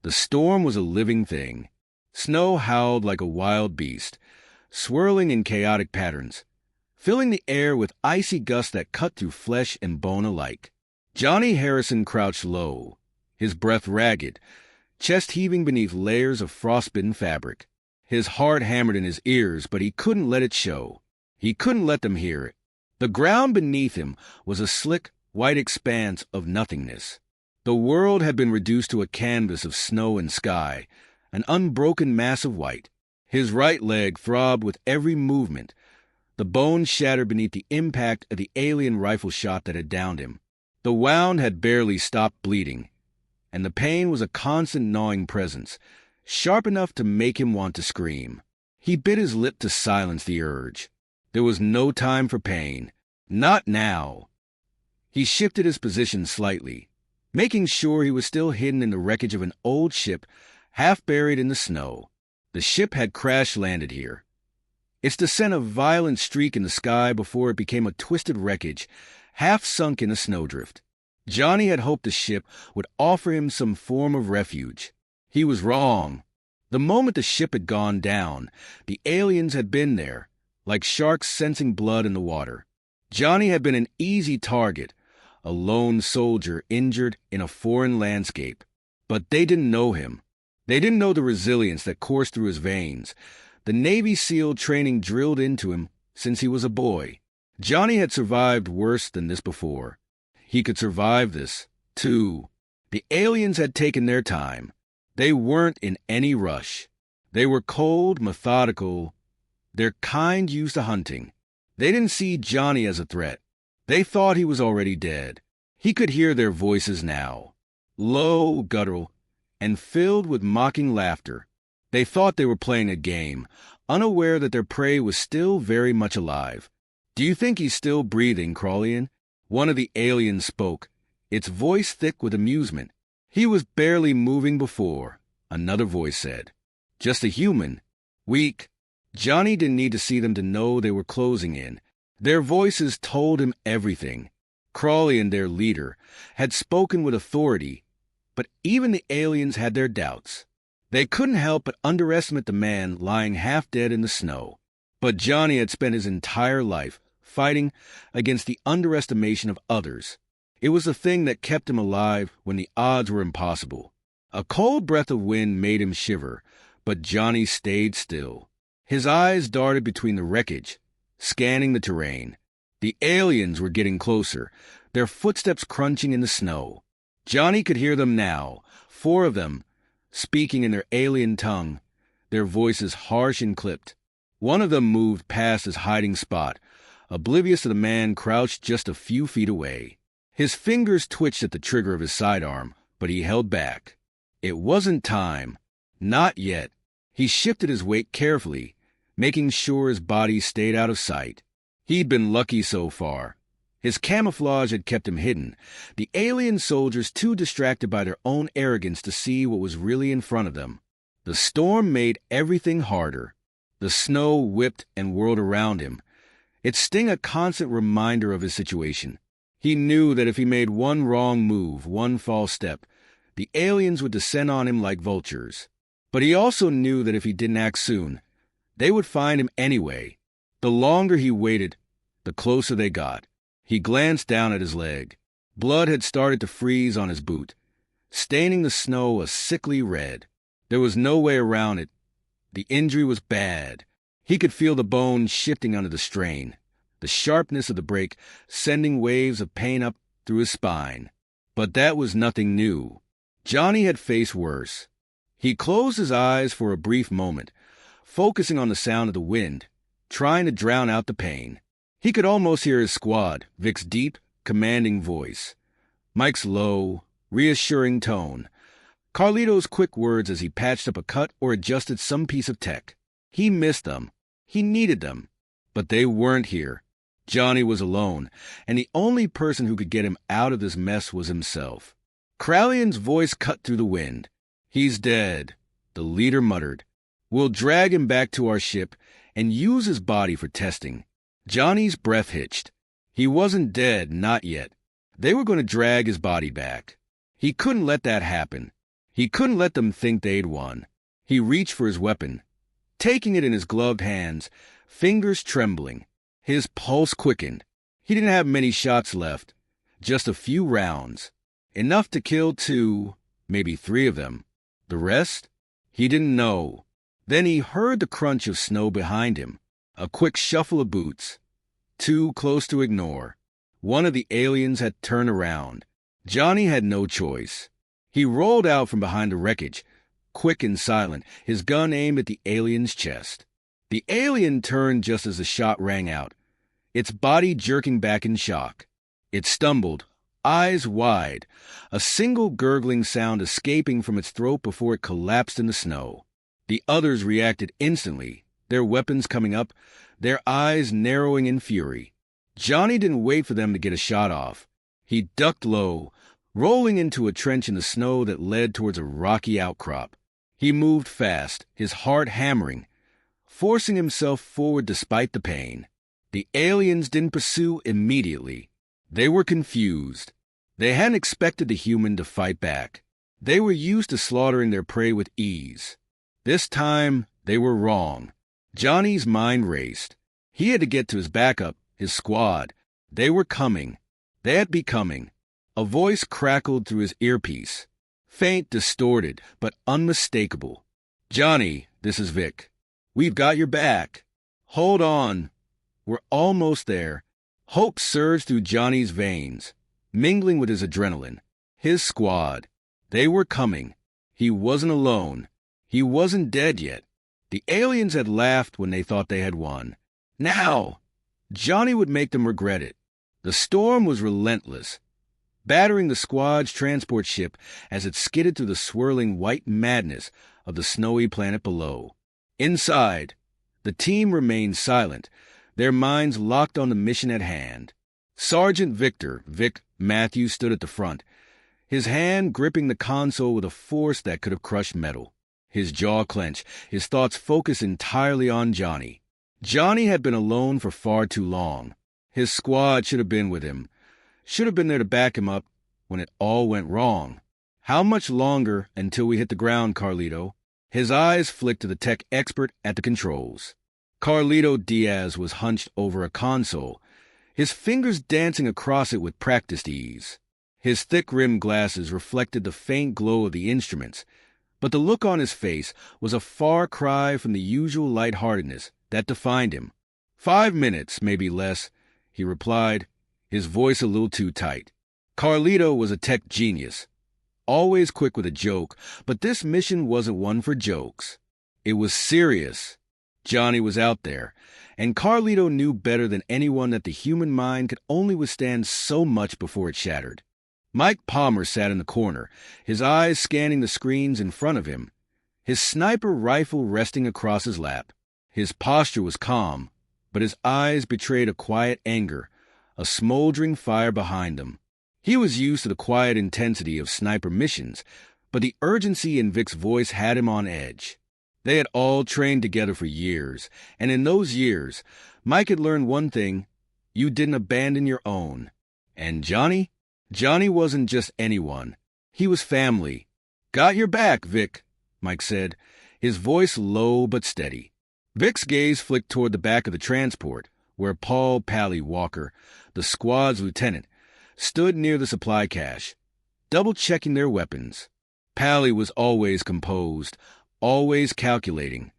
The storm was a living thing. Snow howled like a wild beast, swirling in chaotic patterns, filling the air with icy gusts that cut through flesh and bone alike. Johnny Harrison crouched low, his breath ragged, chest heaving beneath layers of frostbitten fabric. His heart hammered in his ears, but he couldn't let it show. He couldn't let them hear it. The ground beneath him was a slick, white expanse of nothingness. The world had been reduced to a canvas of snow and sky, an unbroken mass of white. His right leg throbbed with every movement. The bones shattered beneath the impact of the alien rifle shot that had downed him. The wound had barely stopped bleeding, and the pain was a constant gnawing presence, sharp enough to make him want to scream. He bit his lip to silence the urge. There was no time for pain. Not now. He shifted his position slightly, making sure he was still hidden in the wreckage of an old ship half buried in the snow. The ship had crash-landed here, its descent a violent streak in the sky before it became a twisted wreckage, half sunk in a snowdrift. Johnny had hoped the ship would offer him some form of refuge. He was wrong. The moment the ship had gone down, the aliens had been there, like sharks sensing blood in the water. Johnny had been an easy target, a lone soldier injured in a foreign landscape. But they didn't know him. They didn't know the resilience that coursed through his veins, the Navy SEAL training drilled into him since he was a boy. Johnny had survived worse than this before. He could survive this, too. The aliens had taken their time. They weren't in any rush. They were cold, methodical, their kind used to hunting. They didn't see Johnny as a threat. They thought he was already dead. He could hear their voices now, low, guttural, and filled with mocking laughter. They thought they were playing a game, unaware that their prey was still very much alive. "Do you think he's still breathing, Crawlian?" One of the aliens spoke, its voice thick with amusement. "He was barely moving before," another voice said. "Just a human. Weak." Johnny didn't need to see them to know they were closing in. Their voices told him everything. Crawlian, their leader, had spoken with authority, but even the aliens had their doubts. They couldn't help but underestimate the man lying half dead in the snow. But Johnny had spent his entire life fighting against the underestimation of others. It was the thing that kept him alive when the odds were impossible. A cold breath of wind made him shiver, but Johnny stayed still. His eyes darted between the wreckage, scanning the terrain. The aliens were getting closer, their footsteps crunching in the snow. Johnny could hear them now, 4 of them, speaking in their alien tongue, their voices harsh and clipped. One of them moved past his hiding spot, oblivious of the man crouched just a few feet away. His fingers twitched at the trigger of his sidearm, but he held back. It wasn't time. Not yet. He shifted his weight carefully, making sure his body stayed out of sight. He'd been lucky so far. His camouflage had kept him hidden, the alien soldiers too distracted by their own arrogance to see what was really in front of them. The storm made everything harder. The snow whipped and whirled around him, its sting a constant reminder of his situation. He knew that if he made one wrong move, one false step, the aliens would descend on him like vultures. But he also knew that if he didn't act soon, they would find him anyway. The longer he waited, the closer they got. He glanced down at his leg. Blood had started to freeze on his boot, staining the snow a sickly red. There was no way around it. The injury was bad. He could feel the bones shifting under the strain, the sharpness of the break sending waves of pain up through his spine. But that was nothing new. Johnny had faced worse. He closed his eyes for a brief moment, focusing on the sound of the wind, trying to drown out the pain. He could almost hear his squad, Vic's deep, commanding voice, Mike's low, reassuring tone, Carlito's quick words as he patched up a cut or adjusted some piece of tech. He missed them. He needed them. But they weren't here. Johnny was alone, and the only person who could get him out of this mess was himself. Crawlian's voice cut through the wind. "He's dead," the leader muttered. "We'll drag him back to our ship and use his body for testing." Johnny's breath hitched. He wasn't dead, not yet. They were going to drag his body back. He couldn't let that happen. He couldn't let them think they'd won. He reached for his weapon, taking it in his gloved hands, fingers trembling. His pulse quickened. He didn't have many shots left, just a few rounds, enough to kill 2, maybe 3 of them. The rest? He didn't know. Then he heard the crunch of snow behind him, a quick shuffle of boots. Too close to ignore. One of the aliens had turned around. Johnny had no choice. He rolled out from behind the wreckage, quick and silent, his gun aimed at the alien's chest. The alien turned just as the shot rang out, its body jerking back in shock. It stumbled, eyes wide, a single gurgling sound escaping from its throat before it collapsed in the snow. The others reacted instantly, their weapons coming up, their eyes narrowing in fury. Johnny didn't wait for them to get a shot off. He ducked low, rolling into a trench in the snow that led towards a rocky outcrop. He moved fast, his heart hammering, forcing himself forward despite the pain. The aliens didn't pursue immediately. They were confused. They hadn't expected the human to fight back. They were used to slaughtering their prey with ease. This time, they were wrong. Johnny's mind raced. He had to get to his backup, his squad. They were coming. They had be coming. A voice crackled through his earpiece. Faint, distorted, but unmistakable. "Johnny, this is Vic. We've got your back. Hold on. We're almost there." Hope surged through Johnny's veins, mingling with his adrenaline. His squad. They were coming. He wasn't alone. He wasn't dead yet. The aliens had laughed when they thought they had won. Now! Johnny would make them regret it. The storm was relentless, battering the squad's transport ship as it skidded through the swirling white madness of the snowy planet below. Inside, the team remained silent, their minds locked on the mission at hand. Sergeant Vic Matthews, stood at the front, his hand gripping the console with a force that could have crushed metal. His jaw clenched, his thoughts focused entirely on Johnny. Johnny had been alone for far too long. His squad should have been with him, should have been there to back him up when it all went wrong. "How much longer until we hit the ground, Carlito?" His eyes flicked to the tech expert at the controls. Carlito Diaz was hunched over a console, his fingers dancing across it with practiced ease. His thick-rimmed glasses reflected the faint glow of the instruments, but the look on his face was a far cry from the usual lightheartedness that defined him. 5 minutes, maybe less," he replied, his voice a little too tight. Carlito was a tech genius, always quick with a joke, but this mission wasn't one for jokes. It was serious. Johnny was out there, and Carlito knew better than anyone that the human mind could only withstand so much before it shattered. Mike Palmer sat in the corner, his eyes scanning the screens in front of him, his sniper rifle resting across his lap. His posture was calm, but his eyes betrayed a quiet anger, a smoldering fire behind them. He was used to the quiet intensity of sniper missions, but the urgency in Vic's voice had him on edge. They had all trained together for years, and in those years, Mike had learned one thing: you didn't abandon your own. And Johnny? Johnny wasn't just anyone. He was family. "Got your back, Vic," Mike said, his voice low but steady. Vic's gaze flicked toward the back of the transport, where Paul Pally Walker, the squad's lieutenant, stood near the supply cache, double-checking their weapons. Pally was always composed, always calculating,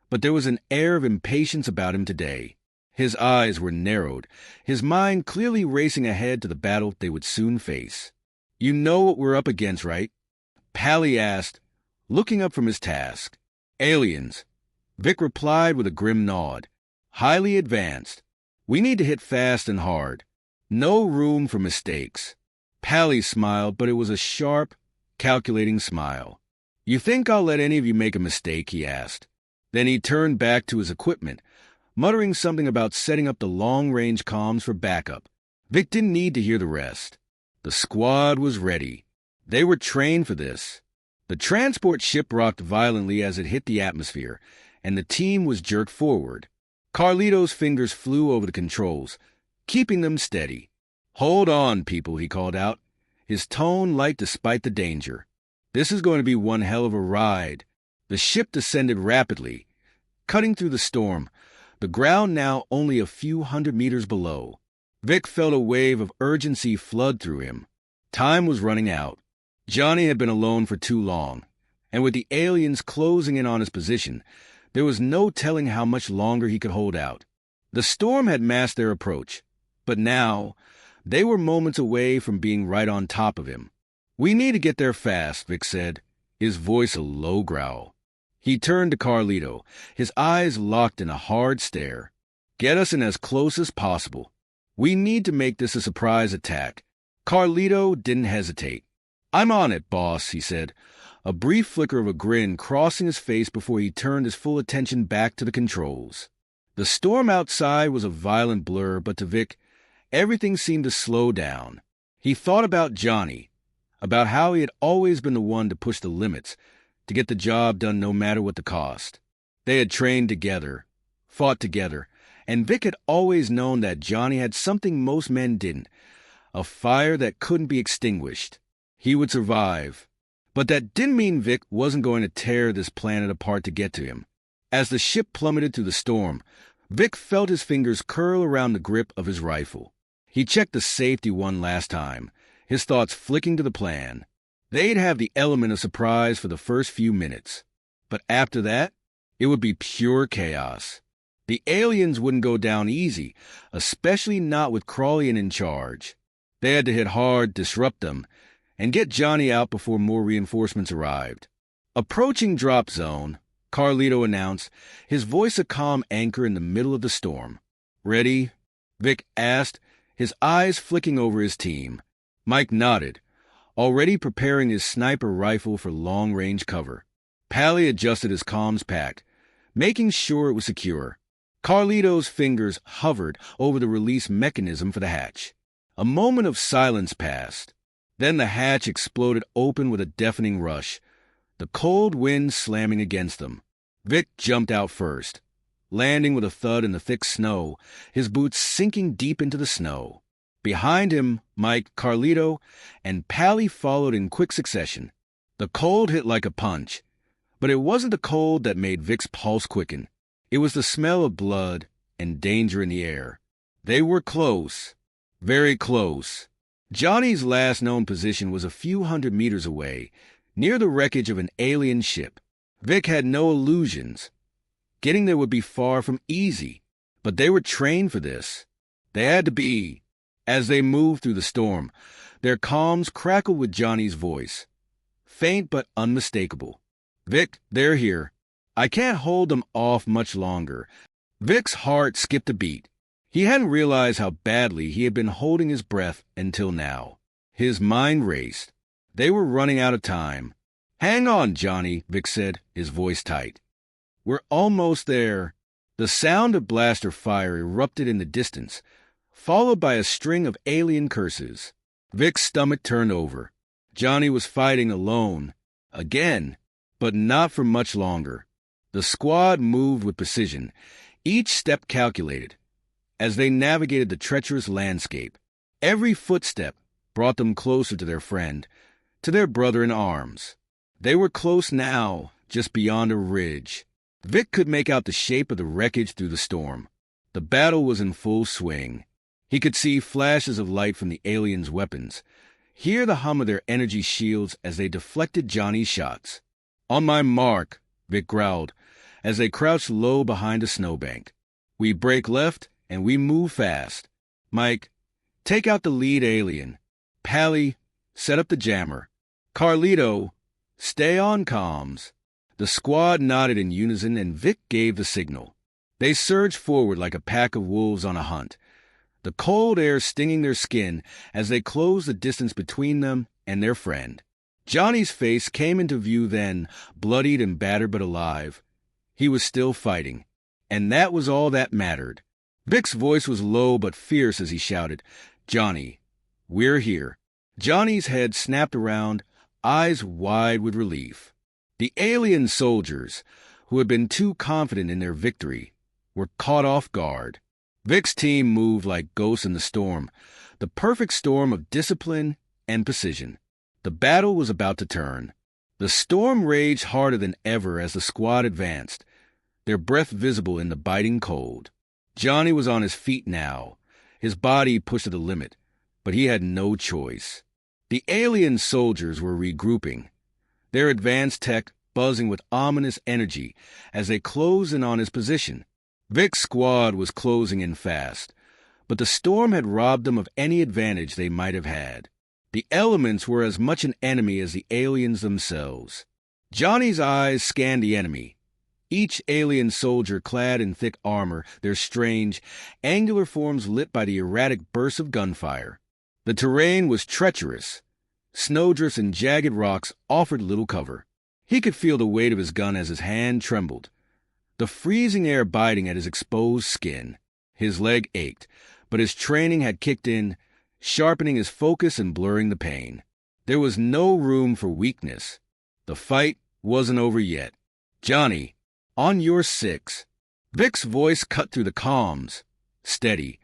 but there was an air of impatience about him today. His eyes were narrowed, his mind clearly racing ahead to the battle they would soon face. "You know what we're up against, right?" Pally asked, looking up from his task. "Aliens." Vic replied with a grim nod. "Highly advanced. We need to hit fast and hard. No room for mistakes." Pally smiled, but it was a sharp, calculating smile. "You think I'll let any of you make a mistake?" he asked. Then he turned back to his equipment, muttering something about setting up the long-range comms for backup. Vic didn't need to hear the rest. The squad was ready. They were trained for this. The transport ship rocked violently as it hit the atmosphere, and the team was jerked forward. Carlito's fingers flew over the controls, keeping them steady. "Hold on, people," he called out, his tone light despite the danger. This is going to be one hell of a ride. The ship descended rapidly, cutting through the storm, the ground now only a few hundred meters below. Vic felt a wave of urgency flood through him. Time was running out. Johnny had been alone for too long, and with the aliens closing in on his position, there was no telling how much longer he could hold out. The storm had masked their approach, but now they were moments away from being right on top of him. "We need to get there fast," Vic said, his voice a low growl. He turned to Carlito, his eyes locked in a hard stare. "Get us in as close as possible. We need to make this a surprise attack." Carlito didn't hesitate. "I'm on it, boss," he said, a brief flicker of a grin crossing his face before he turned his full attention back to the controls. The storm outside was a violent blur, but to Vic, everything seemed to slow down. He thought about Johnny, about how he had always been the one to push the limits, to get the job done no matter what the cost. They had trained together, fought together, and Vic had always known that Johnny had something most men didn't, a fire that couldn't be extinguished. He would survive. But that didn't mean Vic wasn't going to tear this planet apart to get to him. As the ship plummeted through the storm, Vic felt his fingers curl around the grip of his rifle. He checked the safety one last time, his thoughts flicking to the plan. They'd have the element of surprise for the first few minutes. But after that, it would be pure chaos. The aliens wouldn't go down easy, especially not with Crawlian in charge. They had to hit hard, disrupt them, and get Johnny out before more reinforcements arrived. Approaching drop zone, Carlito announced, his voice a calm anchor in the middle of the storm. "Ready?" Vic asked, his eyes flicking over his team. Mike nodded, already preparing his sniper rifle for long-range cover. Pally adjusted his comms pack, making sure it was secure. Carlito's fingers hovered over the release mechanism for the hatch. A moment of silence passed. Then the hatch exploded open with a deafening rush, the cold wind slamming against them. Vic jumped out first, landing with a thud in the thick snow, his boots sinking deep into the snow. Behind him, Mike, Carlito, and Pally followed in quick succession. The cold hit like a punch, but it wasn't the cold that made Vic's pulse quicken. It was the smell of blood and danger in the air. They were close, very close. Johnny's last known position was a few hundred meters away, near the wreckage of an alien ship. Vic had no illusions. Getting there would be far from easy, but they were trained for this. They had to be. As they moved through the storm, their comms crackled with Johnny's voice, faint but unmistakable. "Vic, they're here. I can't hold them off much longer." Vic's heart skipped a beat. He hadn't realized how badly he had been holding his breath until now. His mind raced. They were running out of time. "Hang on, Johnny," Vic said, his voice tight. "We're almost there." The sound of blaster fire erupted in the distance, followed by a string of alien curses. Vic's stomach turned over. Johnny was fighting alone, again, but not for much longer. The squad moved with precision, each step calculated. As they navigated the treacherous landscape, every footstep brought them closer to their friend, to their brother in arms. They were close now, just beyond a ridge. Vic could make out the shape of the wreckage through the storm. The battle was in full swing. He could see flashes of light from the aliens' weapons, hear the hum of their energy shields as they deflected Johnny's shots. "On my mark," Vic growled, as they crouched low behind a snowbank. "We break left, and we move fast. Mike, take out the lead alien. Pally, set up the jammer. Carlito, stay on comms." The squad nodded in unison, and Vic gave the signal. They surged forward like a pack of wolves on a hunt, the cold air stinging their skin as they closed the distance between them and their friend. Johnny's face came into view then, bloodied and battered but alive. He was still fighting, and that was all that mattered. Vic's voice was low but fierce as he shouted, "Johnny, we're here." Johnny's head snapped around, eyes wide with relief. The alien soldiers, who had been too confident in their victory, were caught off guard. Vic's team moved like ghosts in the storm, the perfect storm of discipline and precision. The battle was about to turn. The storm raged harder than ever as the squad advanced, their breath visible in the biting cold. Johnny was on his feet now, his body pushed to the limit, but he had no choice. The alien soldiers were regrouping, their advanced tech buzzing with ominous energy as they closed in on his position. Vic's squad was closing in fast, but the storm had robbed them of any advantage they might have had. The elements were as much an enemy as the aliens themselves. Johnny's eyes scanned the enemy, each alien soldier clad in thick armor, their strange, angular forms lit by the erratic bursts of gunfire. The terrain was treacherous. Snowdrifts and jagged rocks offered little cover. He could feel the weight of his gun as his hand trembled, the freezing air biting at his exposed skin. His leg ached, but his training had kicked in, sharpening his focus and blurring the pain. There was no room for weakness. The fight wasn't over yet. "Johnny, on your 6. Vic's voice cut through the comms, steady,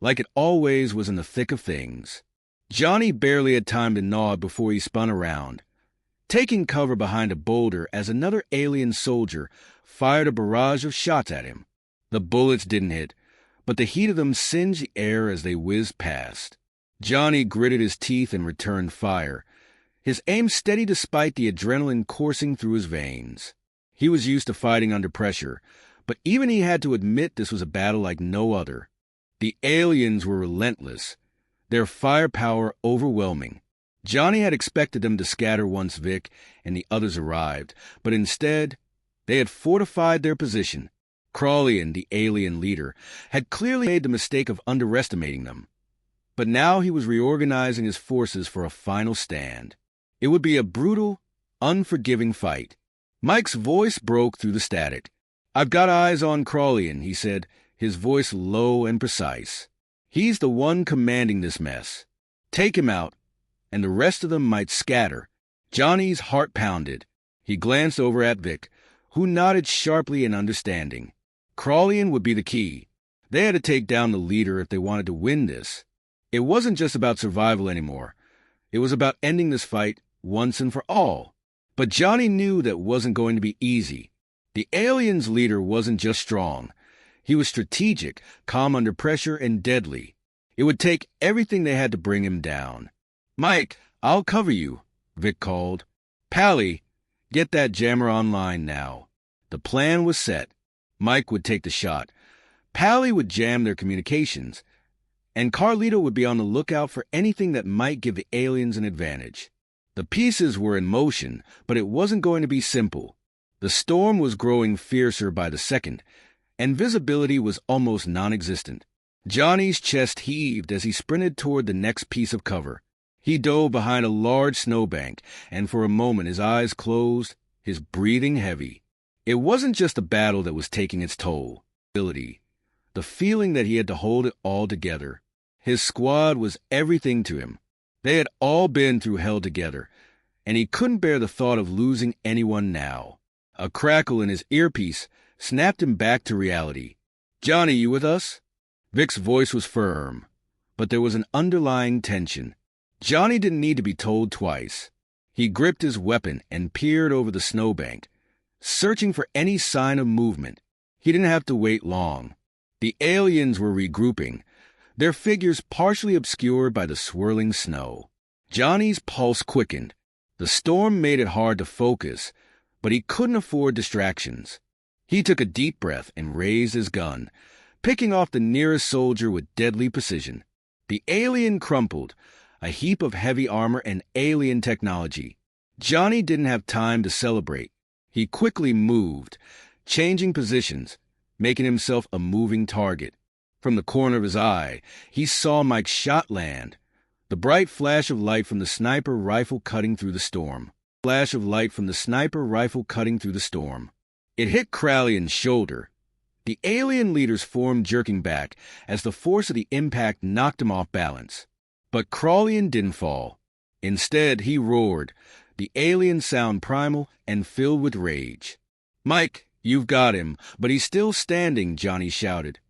like it always was in the thick of things. Johnny barely had time to nod before he spun around, taking cover behind a boulder as another alien soldier fired a barrage of shots at him. The bullets didn't hit, but the heat of them singed the air as they whizzed past. Johnny gritted his teeth and returned fire, his aim steady despite the adrenaline coursing through his veins. He was used to fighting under pressure, but even he had to admit this was a battle like no other. The aliens were relentless, their firepower overwhelming. Johnny had expected them to scatter once Vic and the others arrived, but instead, they had fortified their position. Crowley, the alien leader, had clearly made the mistake of underestimating them. But now he was reorganizing his forces for a final stand. It would be a brutal, unforgiving fight. Mike's voice broke through the static. "I've got eyes on Crowley," he said, his voice low and precise. "He's the one commanding this mess. Take him out, and the rest of them might scatter." Johnny's heart pounded. He glanced over at Vic, who nodded sharply in understanding. Crowley would be the key. They had to take down the leader if they wanted to win this. It wasn't just about survival anymore. It was about ending this fight once and for all. But Johnny knew that wasn't going to be easy. The aliens' leader wasn't just strong. He was strategic, calm under pressure, and deadly. It would take everything they had to bring him down. "Mike, I'll cover you," Vic called. "Pally, get that jammer online now." The plan was set. Mike would take the shot. Pally would jam their communications, and Carlito would be on the lookout for anything that might give the aliens an advantage. The pieces were in motion, but it wasn't going to be simple. The storm was growing fiercer by the second, and visibility was almost non-existent. Johnny's chest heaved as he sprinted toward the next piece of cover. He dove behind a large snowbank, and for a moment his eyes closed, his breathing heavy. It wasn't just the battle that was taking its toll. The feeling that he had to hold it all together. His squad was everything to him. They had all been through hell together, and he couldn't bear the thought of losing anyone now. A crackle in his earpiece snapped him back to reality. "Johnny, you with us?" Vic's voice was firm, but there was an underlying tension. Johnny didn't need to be told twice. He gripped his weapon and peered over the snowbank, searching for any sign of movement. He didn't have to wait long. The aliens were regrouping, their figures partially obscured by the swirling snow. Johnny's pulse quickened. The storm made it hard to focus, but he couldn't afford distractions. He took a deep breath and raised his gun, picking off the nearest soldier with deadly precision. The alien crumpled, a heap of heavy armor and alien technology. Johnny didn't have time to celebrate. He quickly moved, changing positions, making himself a moving target. From the corner of his eye, he saw Mike's shot land, the bright flash of light from the sniper rifle cutting through the storm. It hit Crowley's shoulder. The alien leader's form jerking back as the force of the impact knocked him off balance. But Crowley didn't fall. Instead, he roared, the alien sound primal and filled with rage. "Mike, you've got him, but he's still standing," Johnny shouted,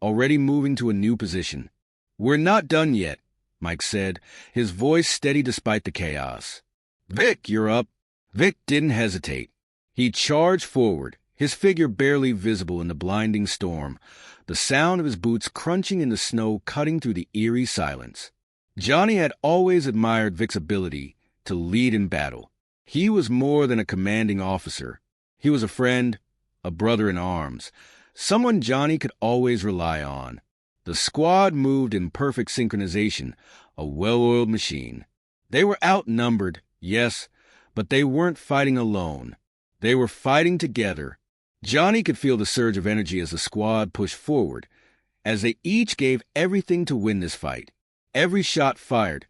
already moving to a new position. "We're not done yet," Mike said, his voice steady despite the chaos. "Vic, you're up." Vic didn't hesitate. He charged forward, his figure barely visible in the blinding storm, the sound of his boots crunching in the snow cutting through the eerie silence. Johnny had always admired Vic's ability to lead in battle. He was more than a commanding officer. He was a friend, a brother in arms, someone Johnny could always rely on. The squad moved in perfect synchronization, a well-oiled machine. They were outnumbered, yes, but they weren't fighting alone. They were fighting together. Johnny could feel the surge of energy as the squad pushed forward, as they each gave everything to win this fight. Every shot fired,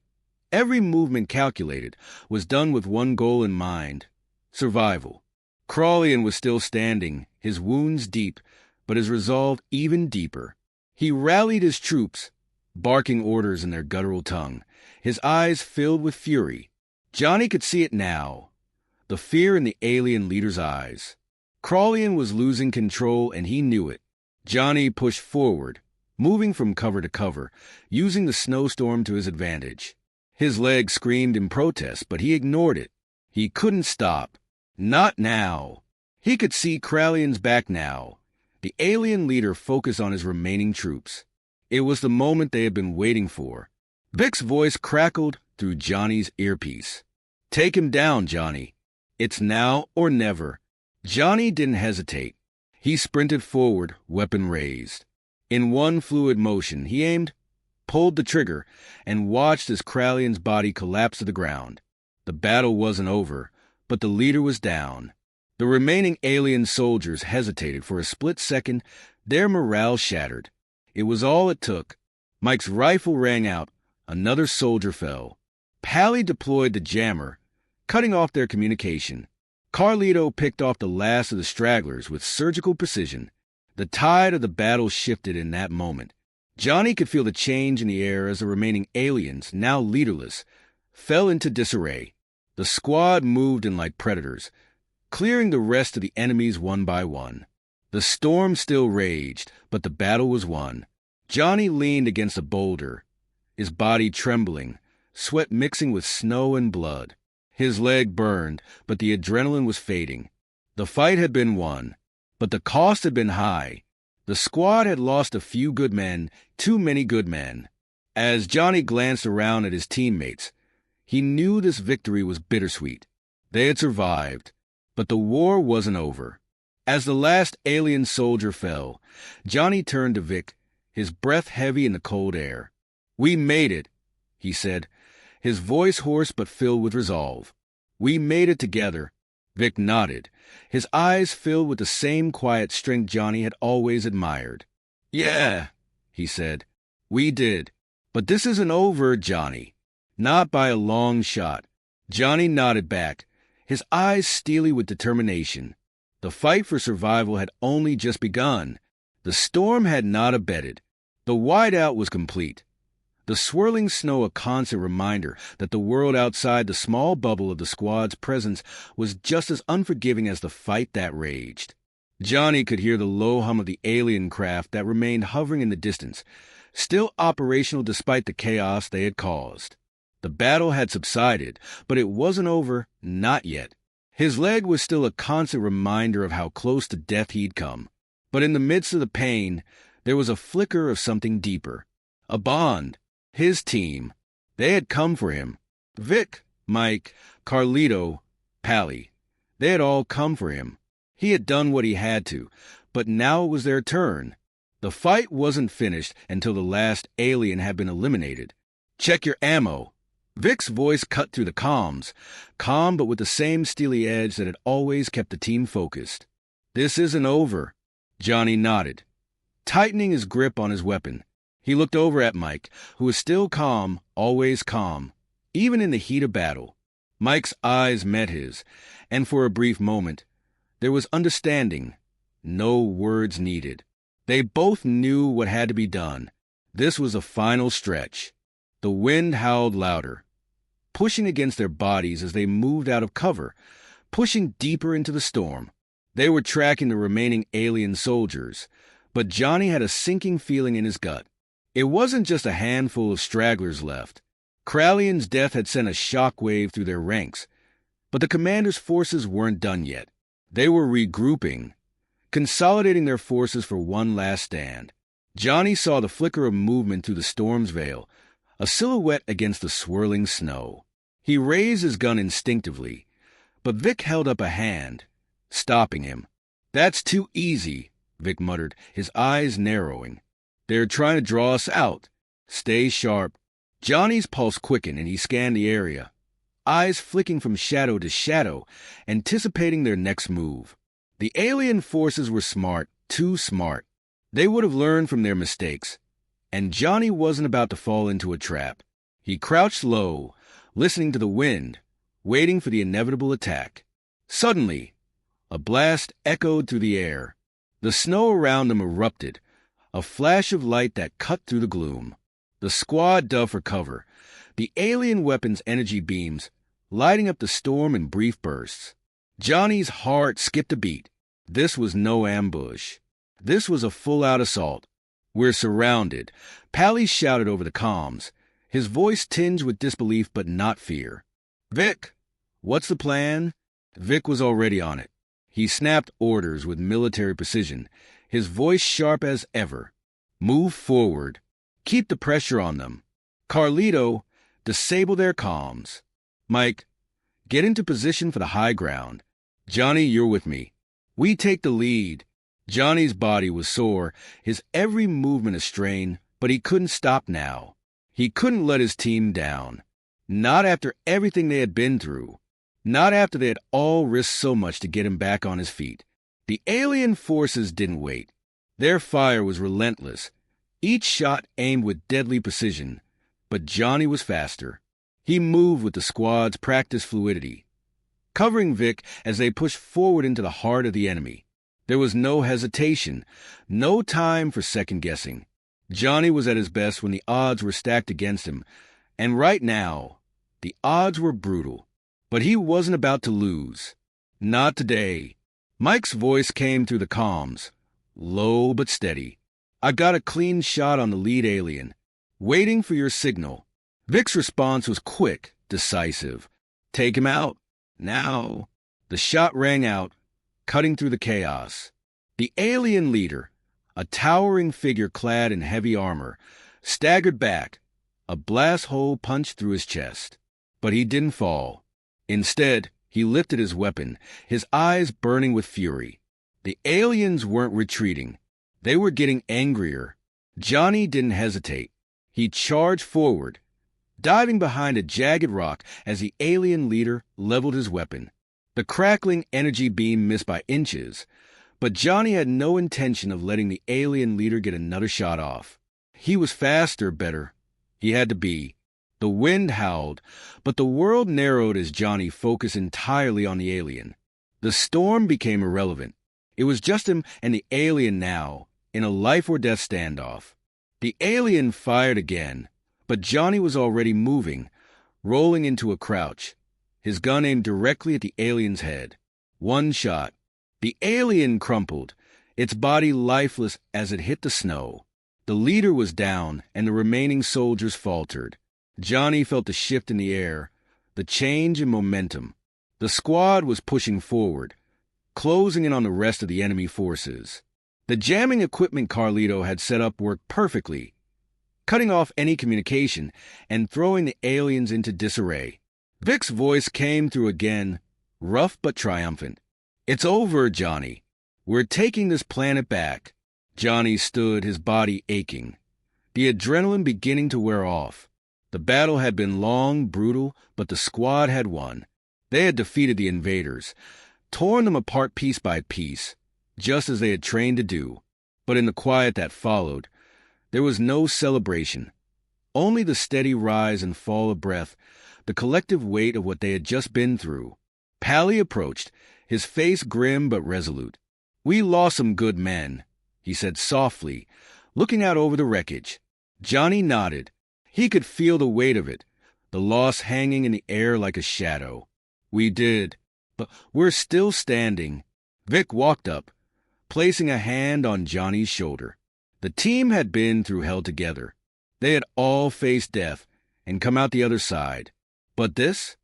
every movement calculated, was done with one goal in mind: survival. Crowley was still standing, his wounds deep, but his resolve even deeper. He rallied his troops, barking orders in their guttural tongue, his eyes filled with fury. Johnny could see it now, the fear in the alien leader's eyes. Crowley was losing control, and he knew it. Johnny pushed forward, moving from cover to cover, using the snowstorm to his advantage. His legs screamed in protest, but he ignored it. He couldn't stop. Not now. He could see Crowley's back now. The alien leader focused on his remaining troops. It was the moment they had been waiting for. Vic's voice crackled through Johnny's earpiece. "Take him down, Johnny. It's now or never." Johnny didn't hesitate. He sprinted forward, weapon raised. In one fluid motion, he aimed, pulled the trigger, and watched as Crowley's body collapse to the ground. The battle wasn't over, but the leader was down. The remaining alien soldiers hesitated for a split second, their morale shattered. It was all it took. Mike's rifle rang out. Another soldier fell. Pally deployed the jammer, cutting off their communication. Carlito picked off the last of the stragglers with surgical precision. The tide of the battle shifted in that moment. Johnny could feel the change in the air as the remaining aliens, now leaderless, fell into disarray. The squad moved in like predators, clearing the rest of the enemies one by one. The storm still raged, but the battle was won. Johnny leaned against a boulder, his body trembling, sweat mixing with snow and blood. His leg burned, but the adrenaline was fading. The fight had been won, but the cost had been high. The squad had lost a few good men, too many good men. As Johnny glanced around at his teammates, he knew this victory was bittersweet. They had survived, but the war wasn't over. As the last alien soldier fell, Johnny turned to Vic, his breath heavy in the cold air. "We made it," he said, his voice hoarse but filled with resolve. "We made it together." Vic nodded, his eyes filled with the same quiet strength Johnny had always admired. "Yeah," he said, "we did. But this isn't over, Johnny. Not by a long shot." Johnny nodded back, his eyes steely with determination. The fight for survival had only just begun. The storm had not abated. The whiteout was complete. The swirling snow a constant reminder that the world outside the small bubble of the squad's presence was just as unforgiving as the fight that raged. Johnny could hear the low hum of the alien craft that remained hovering in the distance, still operational despite the chaos they had caused. The battle had subsided, but it wasn't over, not yet. His leg was still a constant reminder of how close to death he'd come. But in the midst of the pain, there was a flicker of something deeper. A bond. His team. They had come for him. Vic, Mike, Carlito, Pally. They had all come for him. He had done what he had to, but now it was their turn. The fight wasn't finished until the last alien had been eliminated. "Check your ammo." Vic's voice cut through the comms, calm but with the same steely edge that had always kept the team focused. "This isn't over." Johnny nodded, tightening his grip on his weapon. He looked over at Mike, who was still calm, always calm, even in the heat of battle. Mike's eyes met his, and for a brief moment, there was understanding, no words needed. They both knew what had to be done. This was a final stretch. The wind howled louder, pushing against their bodies as they moved out of cover, pushing deeper into the storm. They were tracking the remaining alien soldiers, but Johnny had a sinking feeling in his gut. It wasn't just a handful of stragglers left. Crowley's death had sent a shock wave through their ranks. But the commander's forces weren't done yet. They were regrouping, consolidating their forces for one last stand. Johnny saw the flicker of movement through the storm's veil, a silhouette against the swirling snow. He raised his gun instinctively, but Vic held up a hand, stopping him. "That's too easy," Vic muttered, his eyes narrowing. "They're trying to draw us out. Stay sharp." Johnny's pulse quickened and he scanned the area, eyes flicking from shadow to shadow, anticipating their next move. The alien forces were smart, too smart. They would have learned from their mistakes, and Johnny wasn't about to fall into a trap. He crouched low, listening to the wind, waiting for the inevitable attack. Suddenly, a blast echoed through the air. The snow around them erupted, a flash of light that cut through the gloom. The squad dove for cover, the alien weapon's energy beams lighting up the storm in brief bursts. Johnny's heart skipped a beat. This was no ambush. This was a full-out assault. "We're surrounded," Pally shouted over the comms, his voice tinged with disbelief but not fear. "Vic, what's the plan?" Vic was already on it. He snapped orders with military precision, his voice sharp as ever. "Move forward. Keep the pressure on them. Carlito, disable their comms. Mike, get into position for the high ground. Johnny, you're with me. We take the lead." Johnny's body was sore, his every movement a strain, but he couldn't stop now. He couldn't let his team down. Not after everything they had been through. Not after they had all risked so much to get him back on his feet. The alien forces didn't wait. Their fire was relentless, each shot aimed with deadly precision. But Johnny was faster. He moved with the squad's practiced fluidity, covering Vic as they pushed forward into the heart of the enemy. There was no hesitation, no time for second-guessing. Johnny was at his best when the odds were stacked against him, and right now, the odds were brutal. But he wasn't about to lose. Not today. Mike's voice came through the comms, low but steady. "I got a clean shot on the lead alien. Waiting for your signal." Vic's response was quick, decisive. "Take him out. Now." The shot rang out, cutting through the chaos. The alien leader, a towering figure clad in heavy armor, staggered back, a blast hole punched through his chest. But he didn't fall. Instead, he lifted his weapon, his eyes burning with fury. The aliens weren't retreating. They were getting angrier. Johnny didn't hesitate. He charged forward, diving behind a jagged rock as the alien leader leveled his weapon. The crackling energy beam missed by inches, but Johnny had no intention of letting the alien leader get another shot off. He was faster, better. He had to be. The wind howled, but the world narrowed as Johnny focused entirely on the alien. The storm became irrelevant. It was just him and the alien now, in a life-or-death standoff. The alien fired again, but Johnny was already moving, rolling into a crouch, his gun aimed directly at the alien's head. One shot. The alien crumpled, its body lifeless as it hit the snow. The leader was down, and the remaining soldiers faltered. Johnny felt the shift in the air, the change in momentum. The squad was pushing forward, closing in on the rest of the enemy forces. The jamming equipment Carlito had set up worked perfectly, cutting off any communication and throwing the aliens into disarray. Vic's voice came through again, rough but triumphant. "It's over, Johnny. We're taking this planet back." Johnny stood, his body aching, the adrenaline beginning to wear off. The battle had been long, brutal, but the squad had won. They had defeated the invaders, torn them apart piece by piece, just as they had trained to do. But in the quiet that followed, there was no celebration, only the steady rise and fall of breath, the collective weight of what they had just been through. Pally approached, his face grim but resolute. "We lost some good men," he said softly, looking out over the wreckage. Johnny nodded. He could feel the weight of it, the loss hanging in the air like a shadow. "We did, but we're still standing." Vic walked up, placing a hand on Johnny's shoulder. The team had been through hell together. They had all faced death and come out the other side. But this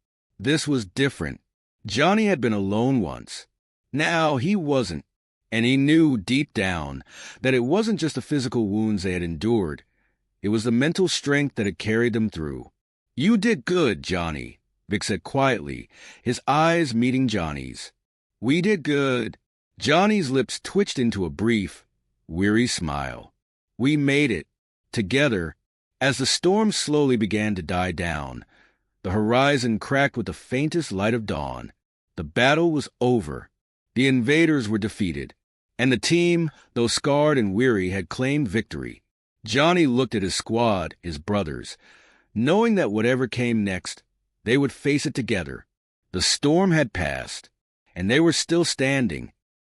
was different. Johnny had been alone once. Now he wasn't, and he knew deep down that it wasn't just the physical wounds they had endured. It was the mental strength that had carried them through. "You did good, Johnny," Vic said quietly, his eyes meeting Johnny's. "We did good." Johnny's lips twitched into a brief, weary smile. "We made it. Together." As the storm slowly began to die down, the horizon cracked with the faintest light of dawn. The battle was over. The invaders were defeated, and the team, though scarred and weary, had claimed victory. Johnny looked at his squad, his brothers, knowing that whatever came next, they would face it together. The storm had passed, and they were still standing,